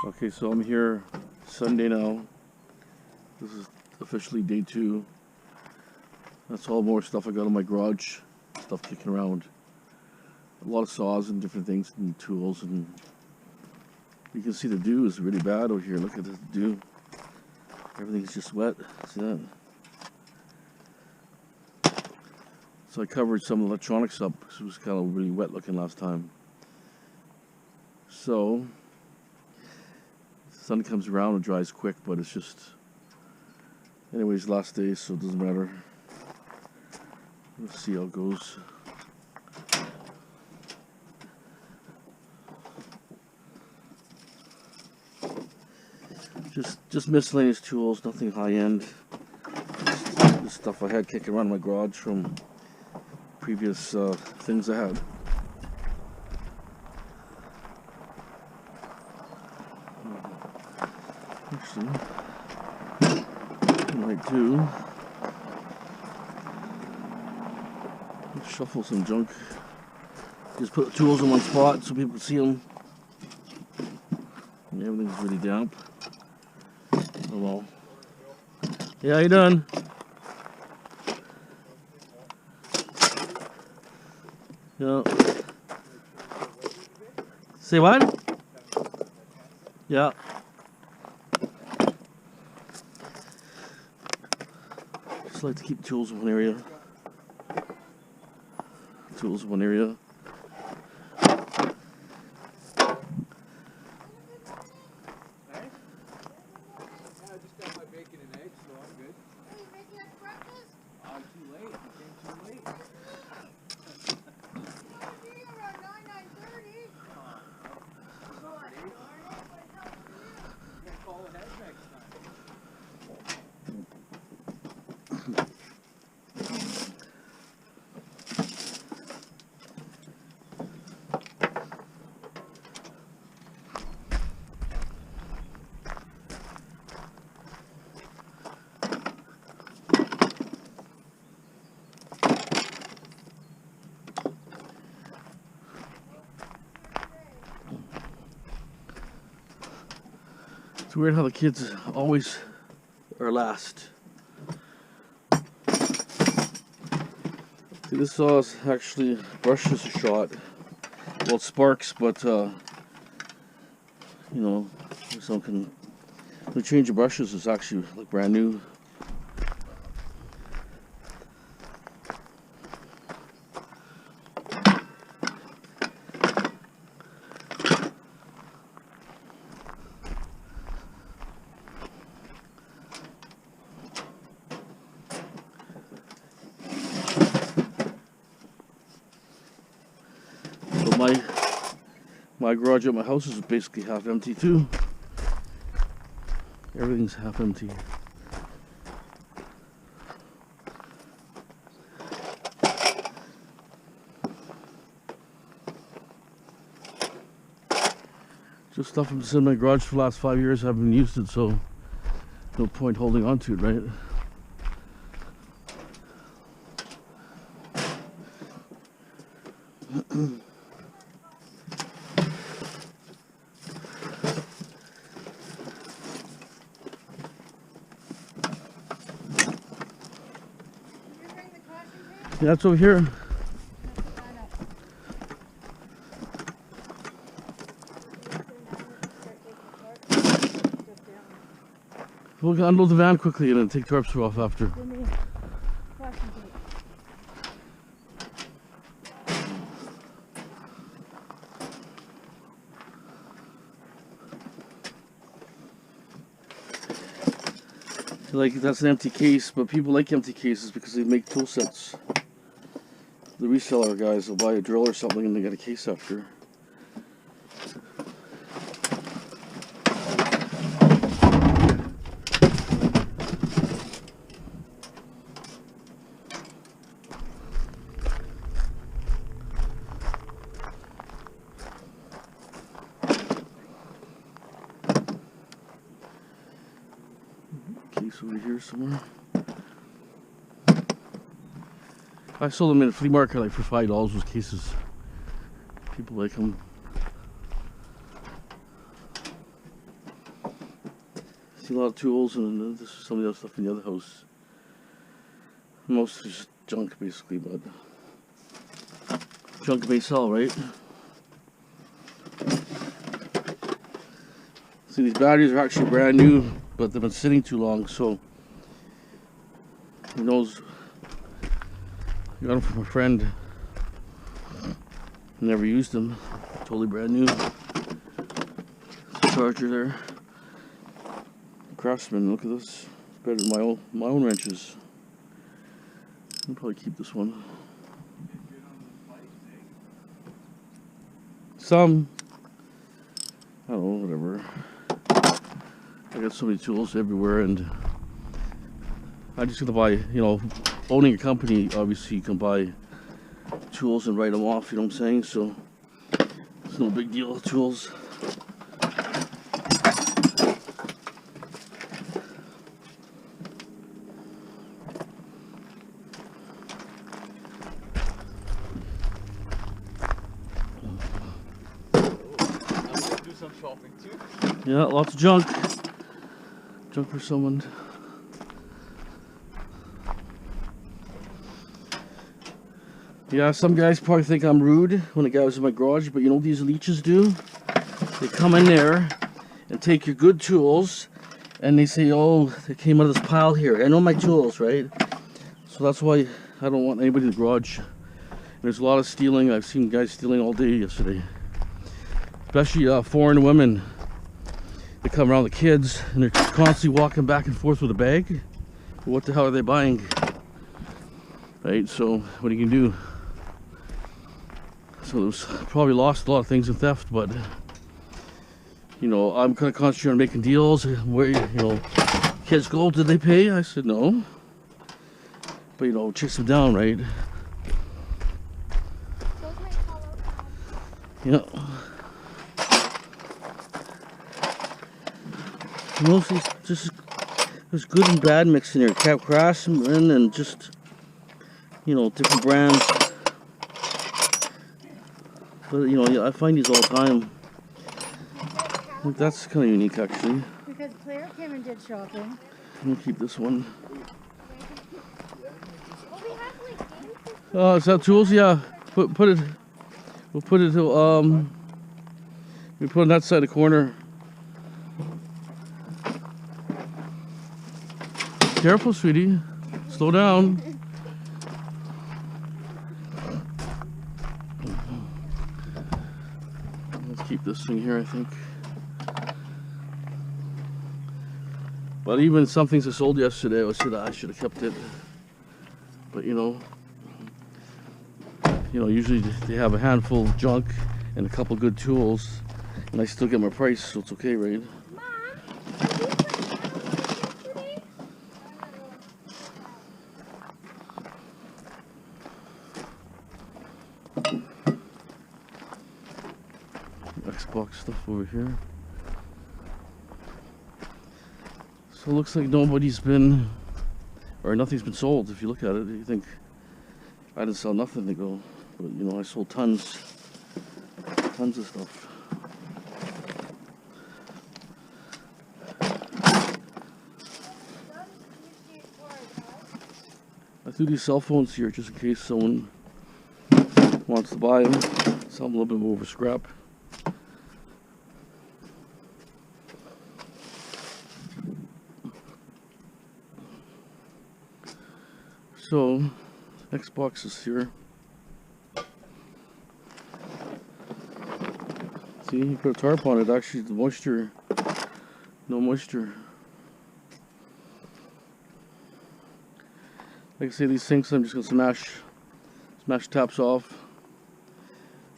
Okay, so I'm here Sunday now. This is officially day 2. That's all more stuff I got in my garage. Stuff kicking around. A lot of saws and different things and tools, and you can see the dew is really bad over here. Look at the dew. Everything's just wet. See that? So I covered some electronics up because it was kind of really wet looking last time. So the sun comes around and dries quick, but it's just, anyways, last day, so it doesn't matter. Let's see how it goes. Just miscellaneous tools, nothing high end. Just stuff I had kicking around in my garage from previous things I had. Actually, I might do. Let's shuffle some junk. Just put the tools in one spot so people can see them. And everything's really damp. Oh well. Yeah, how you doing? Yeah. Say what? Yeah. Just like to keep tools in one area. Tools in one area. It's weird how the kids always are last. See, this saw is actually brushes a shot. Well, it sparks, but you know, someone can. The change of brushes is actually like brand new. My garage at my house is basically half empty too. Everything's half empty. Just stuff that's in my garage for the last 5 years. I haven't used it, so no point holding on to it, right? Yeah, it's over here. We'll unload the van quickly and then take tarps off after. Like, that's an empty case, but people like empty cases because they make tool sets. The reseller guys will buy a drill or something and they get a case after. Case over here somewhere. I sold them in a flea market like for $5, those cases. People like them. See a lot of tools, and this is some of the other stuff in the other house. Most is just junk, basically, but junk may sell, right? See, these batteries are actually brand new, but they've been sitting too long, so who knows? I got them from a friend. Never used them. Totally brand new. There's a charger there. Craftsman, look at this. It's better than my own wrenches. I'll probably keep this one. Some. I don't know, whatever. I got so many tools everywhere, and I'm just gonna buy, you know, owning a company, obviously you can buy tools and write them off, you know what I'm saying? So it's no big deal, tools. Do some shopping too. Yeah, lots of junk. Junk for someone. Yeah, some guys probably think I'm rude when the guy was in my garage, but you know what these leeches do? They come in there and take your good tools, and they say, oh, they came out of this pile here. I know my tools, right? So that's why I don't want anybody in the garage. There's a lot of stealing. I've seen guys stealing all day yesterday. Especially foreign women. They come around the kids, and they're constantly walking back and forth with a bag. What the hell are they buying? Right, so what are you gonna do? So there's probably lost a lot of things in theft, but you know, I'm kind of concentrating on making deals. Where, you know, kids go, did they pay? I said no. But you know, chase them down, right? Yeah. Mostly just there's good and bad mixed in here. Craftsman and just, you know, different brands. But you know, I find these all the time. I think that's kind of unique, actually. Because Claire came and did shopping. I'm gonna keep this one. Oh, is that tools? Yeah. Put it. We'll put it. We put it on that side of the corner. Careful, sweetie. Slow down. Let's keep this thing here, I think. But even some things I sold yesterday, I said I should have kept it. But you know, usually they have a handful of junk and a couple good tools, and I still get my price, so it's okay, right? Xbox stuff over here. So it looks like nobody's been, or nothing's been sold. If you look at it, you think I didn't sell nothing to go, but you know, I sold tons of stuff. I threw these cell phones here just in case someone wants to buy them. Sell them a little bit more for scrap. So, Xbox is here. See, you put a tarp on it, actually the moisture, no moisture. Like I say, these sinks I'm just gonna smash taps off.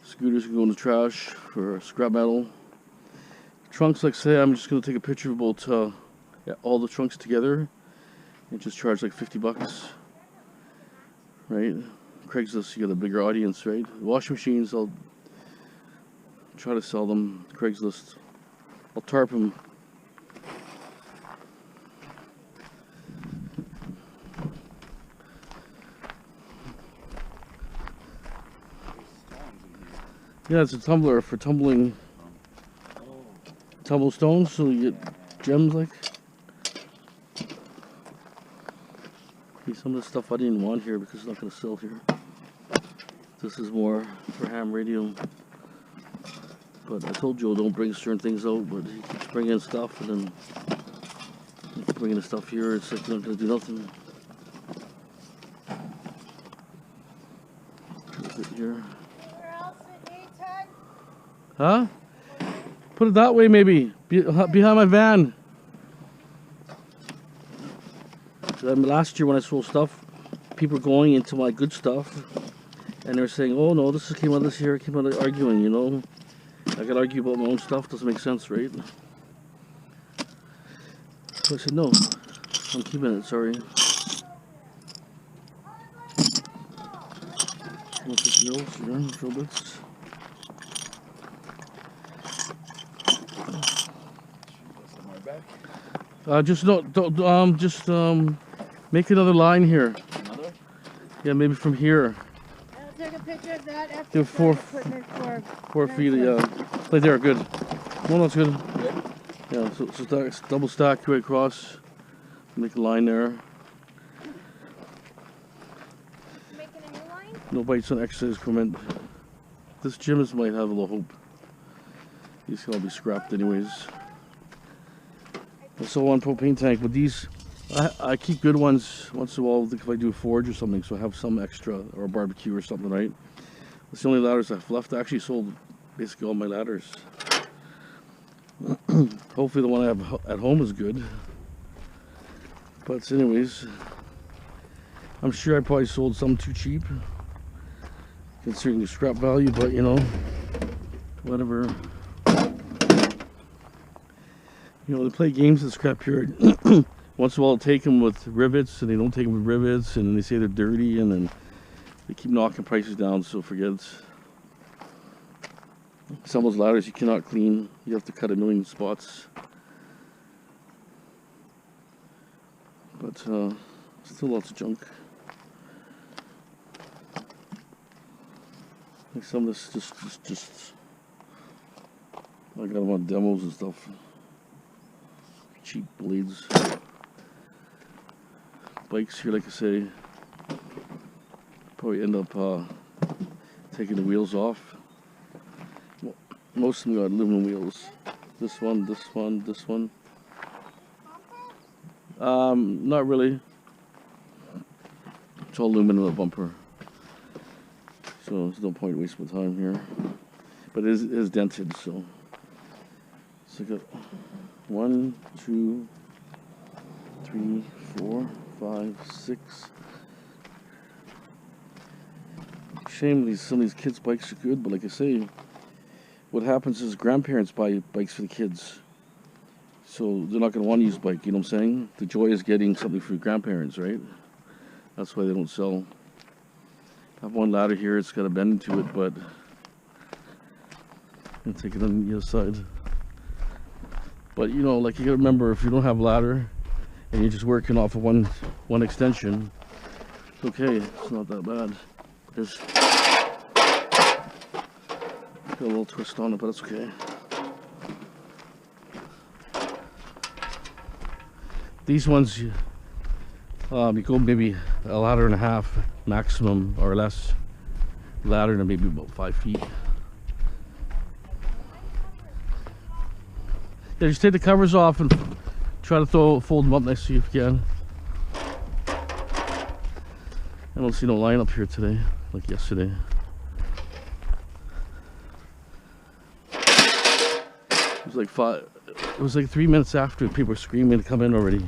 Scooters can go in the trash for scrap metal. Trunks, like I say, I'm just gonna take a picture of both, all the trunks together and just charge like 50 bucks. Right? Craigslist, you got a bigger audience, right? Washing machines, I'll try to sell them. Craigslist, I'll tarp them. Yeah, it's a tumbler for tumbling tumble stones, so you get gems like. See, some of the stuff I didn't want here because it's not going to sell here. This is more for ham radio. But I told Joe don't bring certain things out, but he keeps bringing stuff, and then he's bringing the stuff here. It's like you're not going to do nothing. Put it here. Where else it needs, Ted? Huh? Put it that way, maybe. Behind my van. Last year when I sold stuff, people were going into my good stuff, and they're saying, oh no, this came out of this here, came out of arguing, you know. I gotta argue about my own stuff, doesn't make sense, right? So I said, no, I'm keeping it, sorry. Drill bits. Just make another line here. Another? Yeah, maybe from here. I'll take a picture of that after Do you four- start putting it for 4 feet, next yeah. Right there, good. No, that's good. Good? Yeah, so double stack right across. Make a line there. Making a new line? No bites on exercise equipment. This gym might have a little hope. These can all be scrapped anyways. I saw one propane tank, but these, I keep good ones once in a while if I do a forge or something, so I have some extra, or a barbecue or something, right? That's the only ladders I've left. I actually sold basically all my ladders. Hopefully the one I have at home is good. But anyways, I'm sure I probably sold some too cheap, considering the scrap value, but you know, whatever. You know, they play games at scrapyard. Once in a while, they'll take them with rivets, and they don't take them with rivets, and they say they're dirty, and then they keep knocking prices down, so forget it. Some of those ladders you cannot clean. You have to cut a million spots. But still lots of junk. Like some of this just I got them on demos and stuff. Cheap blades. Bikes here, like I say, probably end up taking the wheels off. Most of them got aluminum wheels. This one, this one, this one. Not really. It's all aluminum, the bumper. So there's no point wasting my time here. But it is dented, so. So I got 1, 2, 3, 4, 5, 6. Shame some of these kids' bikes are good, but like I say, what happens is grandparents buy bikes for the kids. So they're not going to want to use a bike, you know what I'm saying? The joy is getting something for your grandparents, right? That's why they don't sell. I have one ladder here, it's got a bend to it, but I'll take it on the other side. But you know, like you gotta remember, if you don't have a ladder and you're just working off of one extension, it's okay, it's not that bad. Just got a little twist on it, but it's okay. These ones, you go maybe a ladder and a half maximum or less. Ladder to maybe about 5 feet. Yeah, just take the covers off and try to fold them up next to you if you can. I don't see no line up here today, like yesterday. It was like 3 minutes after people were screaming to come in already.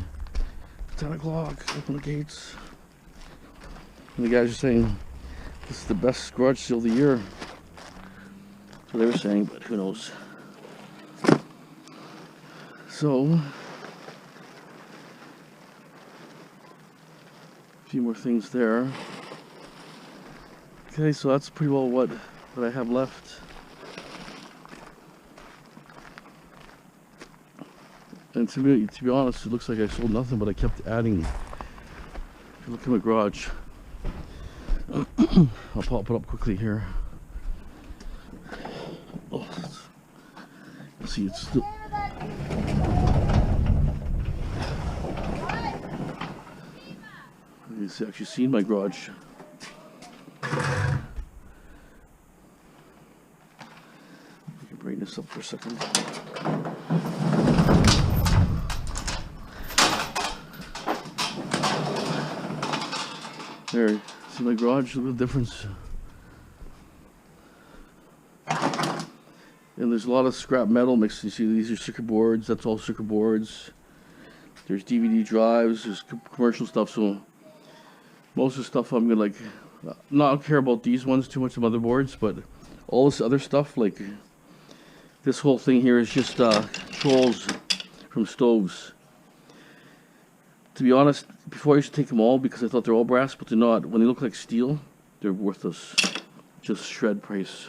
10 o'clock, open the gates. And the guys are saying, this is the best garage sale of the year. That's what they were saying, but who knows. So, a few more things there. Okay, so that's pretty well what I have left. And to be honest, it looks like I sold nothing, but I kept adding. If you look at my garage, I'll pop it up quickly here. Oh, see, it's still. Nobody's actually seen my garage. I can bring this up for a second. There, see my garage? Look at the difference. And there's a lot of scrap metal mixed. You see, these are circuit boards. That's all circuit boards. There's DVD drives. There's commercial stuff. So most of the stuff I'm gonna like not care about these ones too much. The motherboards, but all this other stuff, like this whole thing here, is just controls from stoves. To be honest, before I used to take them all because I thought they're all brass, but they're not. When they look like steel, they're worthless. Just shred price.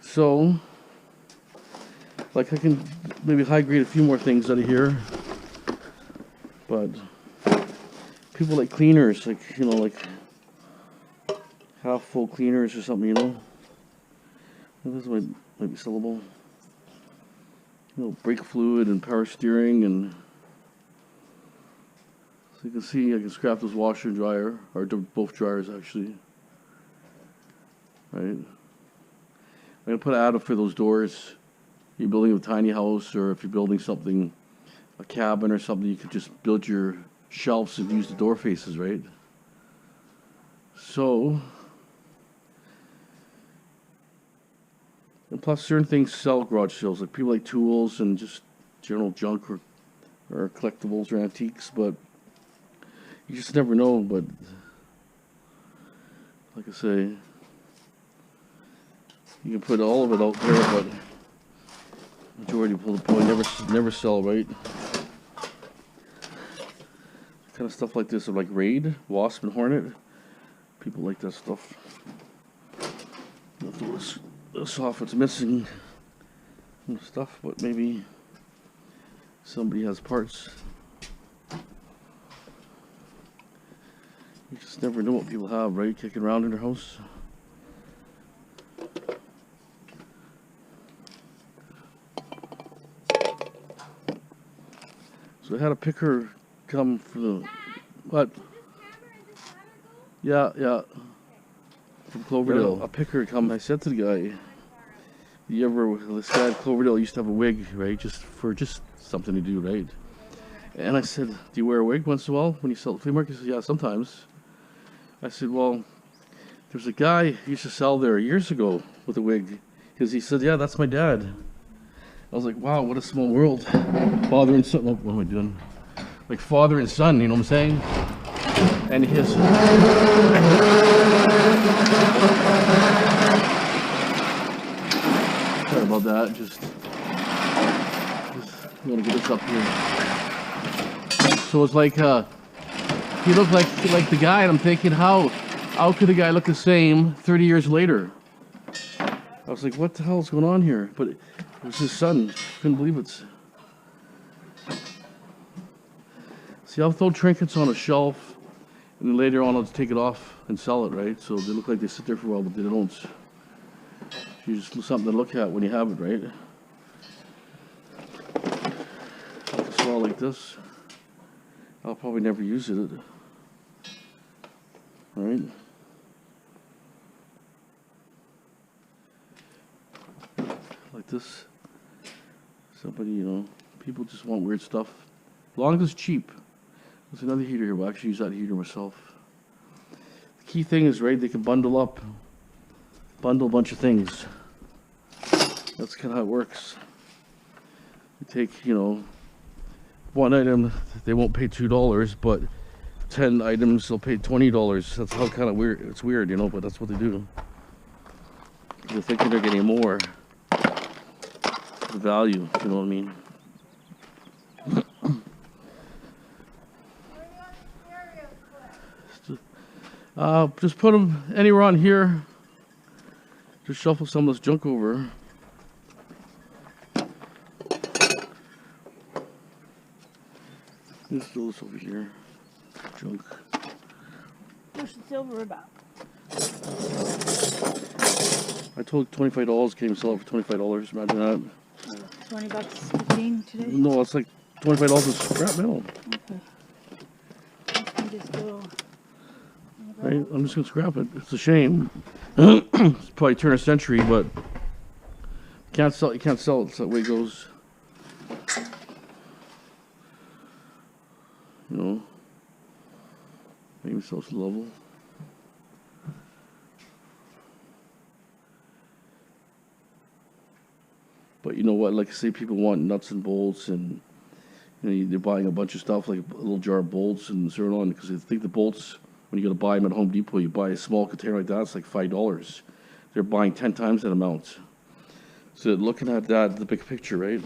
So, like, I can maybe high grade a few more things out of here, but people like cleaners, like, you know, like half full cleaners or something, you know. This might be sellable. You know, brake fluid and power steering, and so you can see I can scrap this washer and dryer, or both dryers actually. Right. I'm gonna put an ad up for those doors. You're building a tiny house, or if you're building something, a cabin or something, you could just build your shelves and use the door faces, right? So, and plus certain things sell garage sales, like people like tools and just general junk or collectibles or antiques, but you just never know. But like I say, you can put all of it out there, but majority of people never sell, right? Kind of stuff like this, like Raid, Wasp, and Hornet. People like that stuff. This off, it's missing some stuff, but maybe somebody has parts. You just never know what people have, right? Kicking around in their house. So I had a picker come for the what? Yeah, from Cloverdale. A picker come. I said to the guy, this guy at Cloverdale used to have a wig, right? Just something to do, right? And I said, do you wear a wig once in a while when you sell at the flea market? He said, yeah, sometimes. I said, well, there's a guy who used to sell there years ago with a wig. Because he said, yeah, that's my dad. I was like, wow, what a small world. Father and son. Oh, what am I doing? Like father and son, you know what I'm saying? And his. Sorry about that. Just I'm gonna get this up here. So it's like he looked like the guy, and I'm thinking, how could the guy look the same 30 years later? I was like, what the hell is going on here? But it was his son. Couldn't believe it. See, I'll throw trinkets on a shelf, and then later on I'll just take it off and sell it, right? So they look like they sit there for a while, but they don't. You just something to look at when you have it, right? Like a saw like this, I'll probably never use it, right? Like this. Somebody, you know, people just want weird stuff. As long as it's cheap. There's another heater here. We'll actually use that heater myself. The key thing is, right, they can bundle a bunch of things. That's kind of how it works. You take, you know, one item, they won't pay $2, but 10 items, they'll pay $20. That's how kind of weird. It's weird, you know, but that's what they do. They're thinking they're getting more value, you know what I mean? Just put them anywhere on here. Just shuffle some of this junk over. Just throw this over here. Junk. Push the silver about. I told $25, can't even sell it for $25. Imagine that. $20, 15 today? No, it's like $25 of scrap metal. Okay. just go. Right? I'm just gonna scrap it. It's a shame. It's probably turn a century, but can't sell. You can't sell it. It's that way it goes. You know. Maybe so it's level. But you know what? Like I say, people want nuts and bolts, and you know they're buying a bunch of stuff like a little jar of bolts and so on because they think the bolts. When you go to buy them at Home Depot, you buy a small container like that, it's like $5. They're buying 10 times that amount. So looking at that, the big picture, right?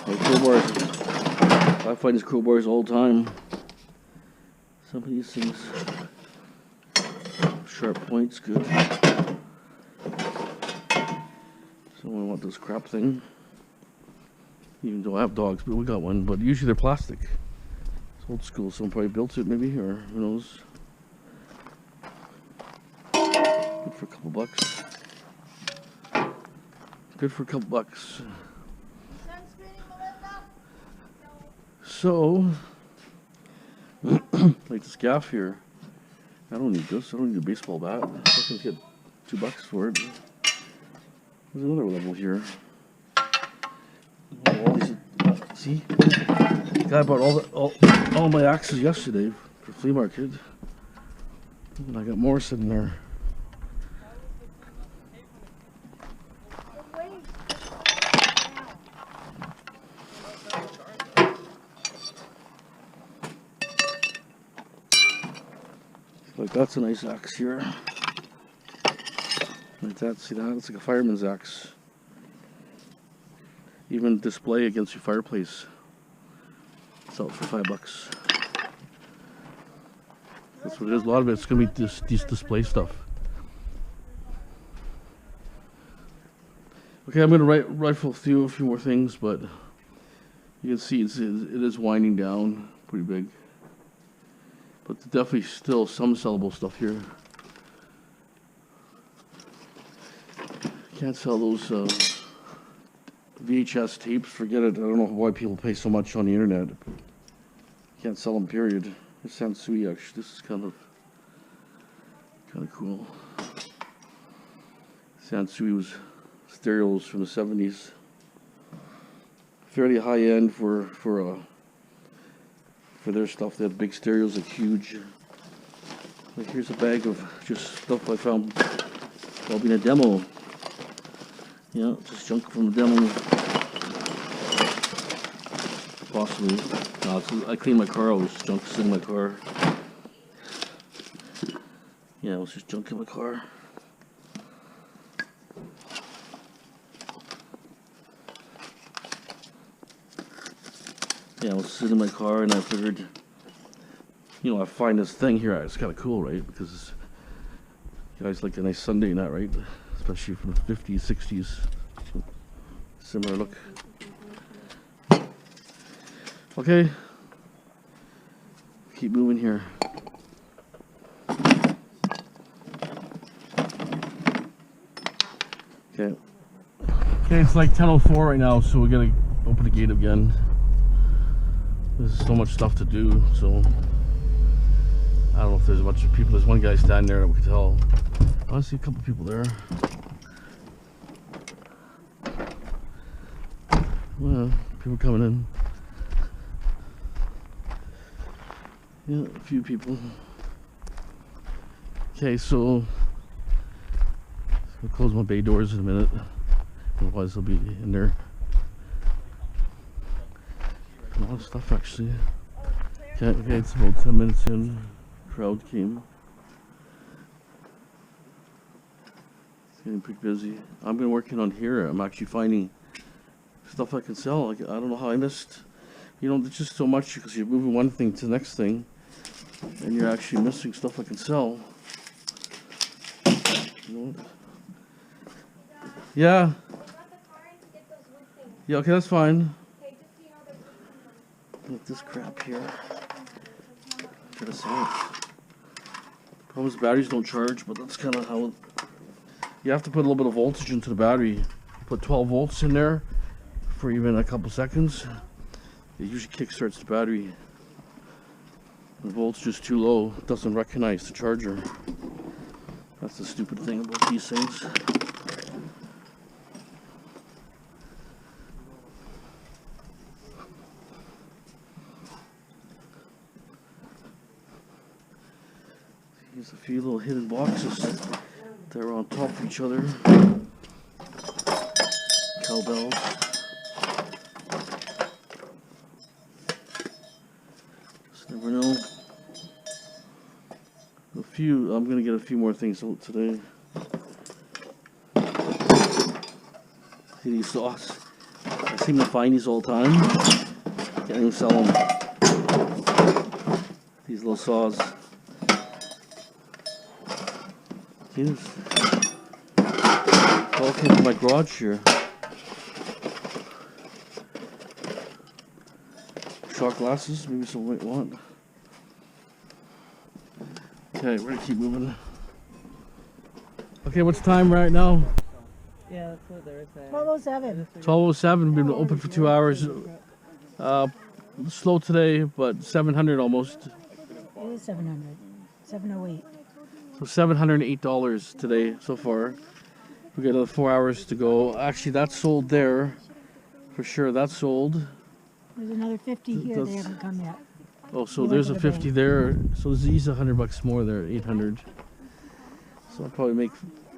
Like crowbars, I find these crowbars all the time. Some of these things, sharp points, good. Someone want this crap thing. Even though I have dogs, but we got one. But usually they're plastic. It's old school. Someone probably built it, maybe, or who knows. Good for a couple bucks. Good for a couple bucks. So, like this gaff here. I don't need this. I don't need a baseball bat. I can get $2 for it. There's another level here. All these, see, the guy bought all my axes yesterday for flea market, and I got more sitting there. Like that's a nice axe here. Like that, see that? It's like a fireman's axe. Even display against your fireplace. Sell it for $5. That's what it is. A lot of it's gonna be this display stuff. Okay, I'm gonna rifle through a few more things, but you can see it is winding down pretty big. But there's definitely still some sellable stuff here. Can't sell those VHS tapes, forget it. I don't know why people pay so much on the internet. Can't sell them, period. This Sansui, actually, this is kind of cool. Sansui was stereos from the 70s. Fairly high end for their stuff. They had big stereos, like huge. Like here's a bag of just stuff I found while being a demo. Yeah, just junk from the demo. Possibly. No, I cleaned my car. I was junk sitting in my car. Yeah, it was just junk in my car. Yeah, I was sitting in my car and I figured, you know, I find this thing here. It's kind of cool, right? Because you guys like a nice Sunday night, right? Especially from the 50s, 60s. Similar look. Okay. Keep moving here. Okay. Okay, it's like 10:04 right now, so we're gonna open the gate again. There's so much stuff to do, so I don't know if there's a bunch of people. There's one guy standing there that we can tell. I see a couple people there. Well, people coming in. Yeah, a few people. Okay, so I'll close my bay doors in a minute. Otherwise they'll be in there. A lot of stuff actually. Okay, it's about 10 minutes in. Crowd came. It's getting pretty busy. I've been working on here. I'm actually finding stuff I can sell. Like, I don't know how I missed. You know, there's just so much because you're moving one thing to the next thing, and you're actually missing stuff I can sell. You know what? Yeah. Yeah. Okay, that's fine. Look at this crap here. Try to sell it. The problem is batteries don't charge, but that's kind of how it, you have to put a little bit of voltage into the battery. Put 12 volts in there for even a couple seconds. it usually kickstarts the battery. The voltage is too low, it doesn't recognize the charger. That's the stupid thing about these things. Here's a few little hidden boxes that are on top of each other. Cowbells. Just never know. I'm gonna get a few more things out today. See these saws? I seem to find these all the time. Can't even sell them. These little saws. See this? It all came from my garage here. Shot glasses, maybe someone might want. Okay, we're gonna keep moving. Okay, what's the time right now? Yeah, that's what they were saying. 12:07. 12:07. We've been open for 2 hours. Slow today, but 700 almost. It is 700. 708. So $708 today so far. We got another 4 hours to go. Actually, that's sold there for sure. That's sold. There's another 50 here. They haven't come yet. Oh, so They there's a went to the 50 there. So there's $100 more there, 800. So I'll probably make,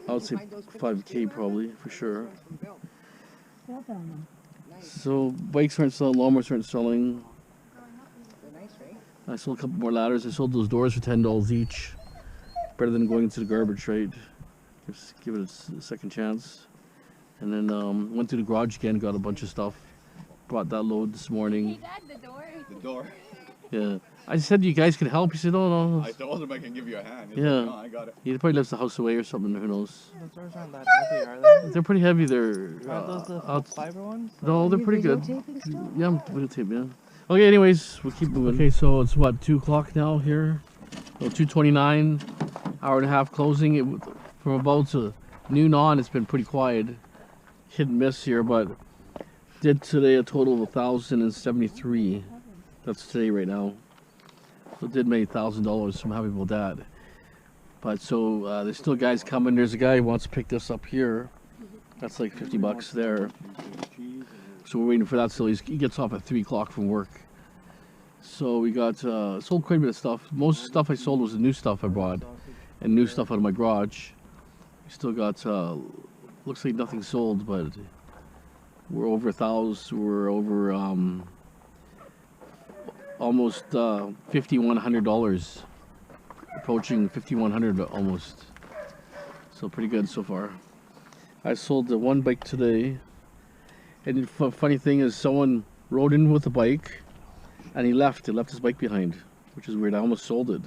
I would say 5K probably for sure. Well done. So bikes aren't selling, lawnmowers aren't selling. I sold a couple more ladders. I sold those doors for $10 each. Better than going into the garbage, right? Just give it a second chance. And then went to the garage again, got a bunch of stuff. Brought that load this morning. The door. Yeah. I said you guys could help. He said, oh no. I told him I can give you a hand. He's Yeah. like, no, I got it. He probably lives the house away or something, who knows. Those doors aren't that heavy, are they? They're pretty heavy. They're Aren't those the fiber ones? no, they're pretty good. Videotaping still? Yeah, I'm videotape, yeah. Okay, anyways, we'll keep moving. Okay, so it's what, 2 o'clock now here? Well, 2:29, hour and a half closing. From about to noon on, it's been pretty quiet. Hit and miss here, but did today a total of 1,073. That's today right now. So did make $1,000, so I'm happy about that. But so there's still guys coming. There's a guy who wants to pick this up here. That's like $50 there. So we're waiting for that still. He gets off at 3 o'clock from work. So we got sold quite a bit of stuff. Most stuff I sold was the new stuff I brought and new stuff out of my garage. We still got looks like nothing sold, but we're over 1,000. We're over almost $5,100, approaching $5,100 almost. So pretty good so far. I sold the one bike today, and the funny thing is, someone rode in with a bike, and he left his bike behind, which is weird. I almost sold it.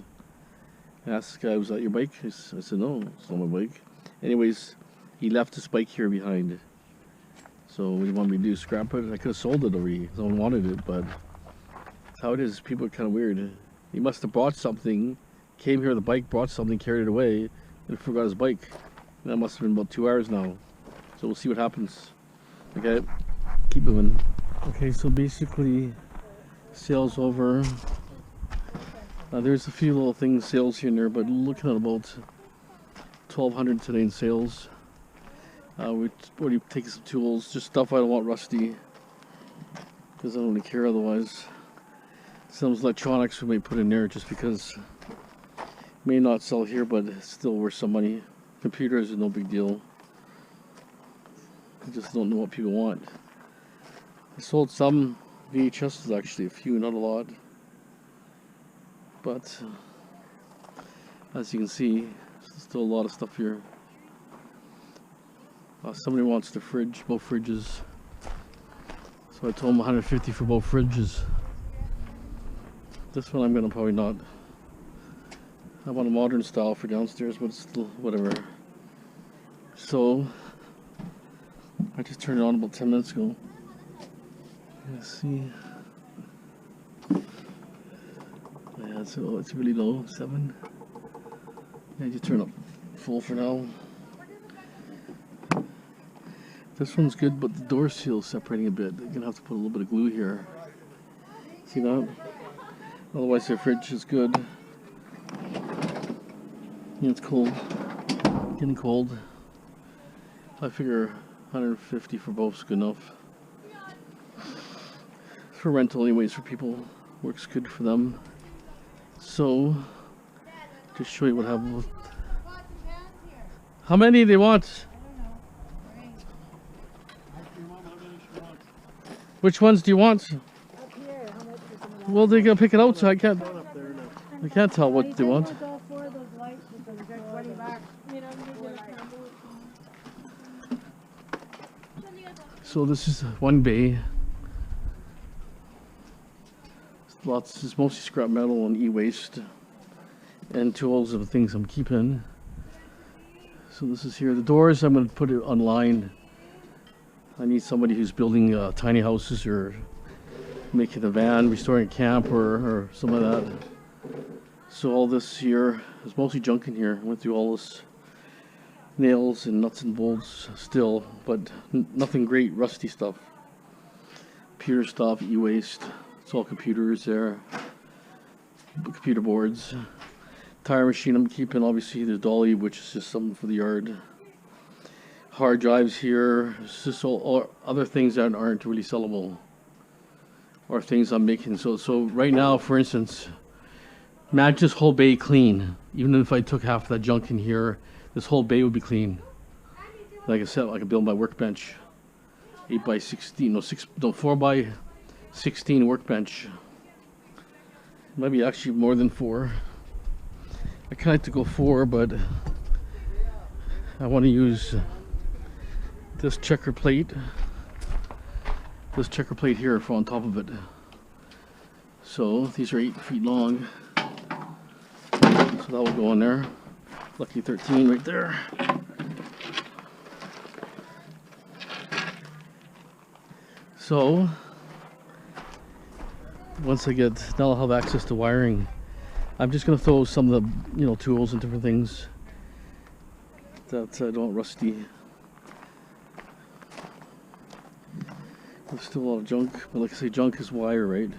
I asked the guy, was that your bike? I said, no, it's not my bike. Anyways, he left his bike here behind. So what do you want me to do, scrap it? I could have sold it already. Someone wanted it, but that's how it is. People are kind of weird. He must have bought something, came here with a bike, brought something, carried it away, and forgot his bike. And that must have been about 2 hours now. So we'll see what happens. Okay, keep moving. Okay, so basically, sales over. There's a few little things, sales here and there, but looking at about 1,200 today in sales. We're already taking some tools, just stuff I don't want rusty, because I don't really care otherwise. Some electronics we may put in there just because may not sell here, but it's still worth some money. Computers are no big deal. I just don't know what people want. I sold some VHSs actually, a few, not a lot. But as you can see, there's still a lot of stuff here. Somebody wants the fridge, both fridges. So I told him 150 for both fridges. This one I'm gonna probably not. I want a modern style for downstairs, but it's still whatever. So I just turned it on about 10 minutes ago. Let's see. Yeah, so it's really low, 7. Yeah, just turn up full for now. This one's good, but the door seal's separating a bit. You're gonna have to put a little bit of glue here. See that? Otherwise their fridge is good. Yeah, it's cold. Getting cold. I figure 150 for both is good enough. For rental anyways, for people. Works good for them. So, just show you what happened with... How many do they want? Which ones do you want? Well, they're gonna pick it out, so I can't tell what they want. So this is one bay. Lots, it's mostly scrap metal and e-waste and tools of things I'm keeping. So this is here. The doors, I'm going to put it online. I need somebody who's building tiny houses or making a van, restoring a camp or something like that. So all this here is mostly junk in here. I went through all this nails and nuts and bolts still, but nothing great, rusty stuff. Computer stuff, e-waste. It's all computers there, computer boards. Tire machine I'm keeping, obviously the dolly, which is just something for the yard. Hard drives here, it's just all other things that aren't really sellable. Or things I'm making. So right now, for instance, imagine this whole bay clean. Even if I took half of that junk in here, this whole bay would be clean. Like I said, I could build my workbench. 8 by 16, no 4 by 16 workbench. Maybe actually more than 4. I kind of like to go 4, but I want to use this checker plate. This checker plate here for on top of it. So these are 8 feet long. So that will go in there. Lucky 13 right there. So once I get, now I'll have access to wiring. I'm just going to throw some of the, tools and different things that I don't want rusty. There's still a lot of junk, but like I say, junk is wire, right?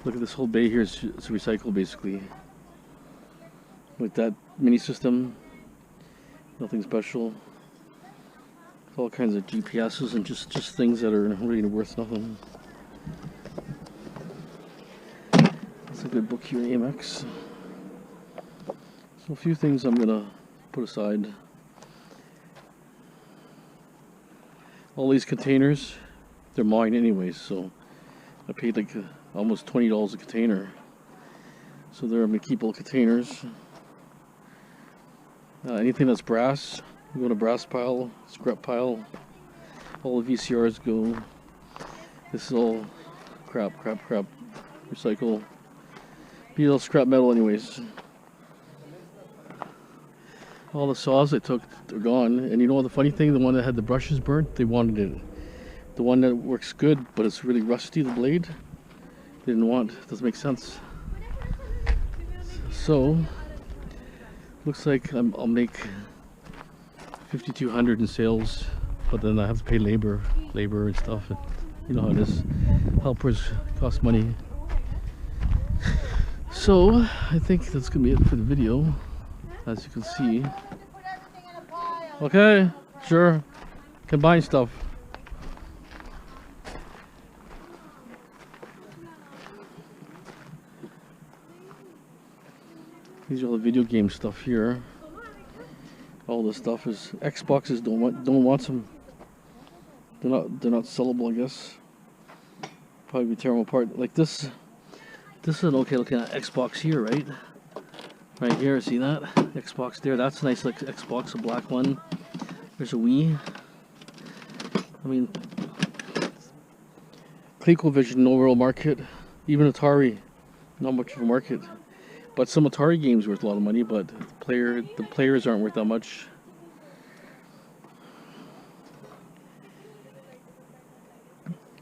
Look at this whole bay here, it's recycled basically. Like that mini system, nothing special. All kinds of GPSs and just things that are really worth nothing. That's a good book here, Amex. So a few things I'm gonna put aside. All these containers, they're mine anyways, so I paid like almost $20 a container. So there I'm gonna keep all the containers. Anything that's brass, we go to brass pile, scrap pile. All the VCRs go. This is all crap. Recycle. Be all scrap metal anyways. All the saws I took are gone. And you know what the funny thing? The one that had the brushes burnt, they wanted it. The one that works good, but it's really rusty, the blade, they didn't want. It doesn't make sense. So, looks like I'll make $5,200 in sales, but then I have to pay labor and stuff. And you know how it is. Helpers cost money. So I think that's gonna be it for the video. As you can see. Okay, sure. Combine stuff. These are all the video game stuff here. All this stuff is Xboxes don't want some. They're not sellable, I guess. Probably be tear them apart. Like this. This is an okay looking at Xbox here, right? Right here, see that? Xbox there. That's a nice like Xbox, a black one. There's a Wii. I mean, ColecoVision, no real market. Even Atari, not much of a market. But some Atari games worth a lot of money, but the players aren't worth that much.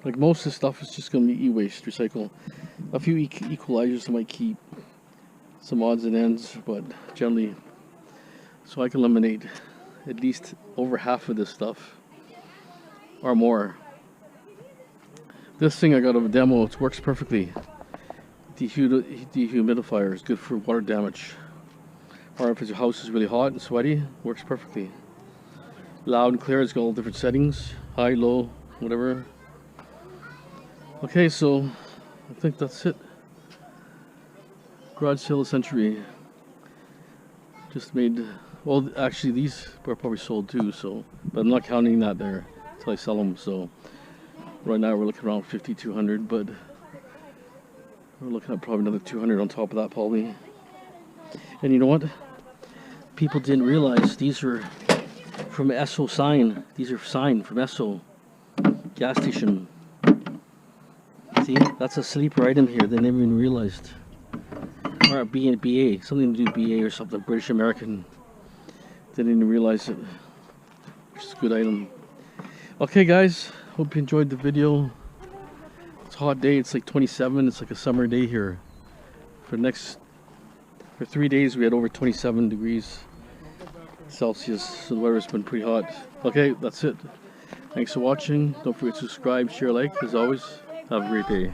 Like most of the stuff is just going to be e-waste, recycle. A few equalizers I might keep. Some odds and ends, but generally, so I can eliminate at least over half of this stuff or more. This thing I got of a demo, it works perfectly. dehumidifier is good for water damage. Or if your house is really hot and sweaty, works perfectly. Loud and clear, it's got all different settings, high, low, whatever. Okay, so I think that's it. Garage sale of the century. Just made, well, actually these were probably sold too, so, but I'm not counting that there until I sell them. So right now we're looking around 5,200, but we're looking at probably another 200 on top of that probably. And you know what? People didn't realize these are from Esso sign. These are signed from Esso gas station. See, that's a sleeper item here. They never even realized. Or a BA, something to do with BA or something. British American. Didn't even realize it. It's a good item. Okay, guys. Hope you enjoyed the video. It's a hot day. It's like 27. It's like a summer day here. For 3 days we had over 27 degrees Celsius, so the weather's been pretty hot. Okay, that's it. Thanks for watching. Don't forget to subscribe, share, like. As always, have a great day.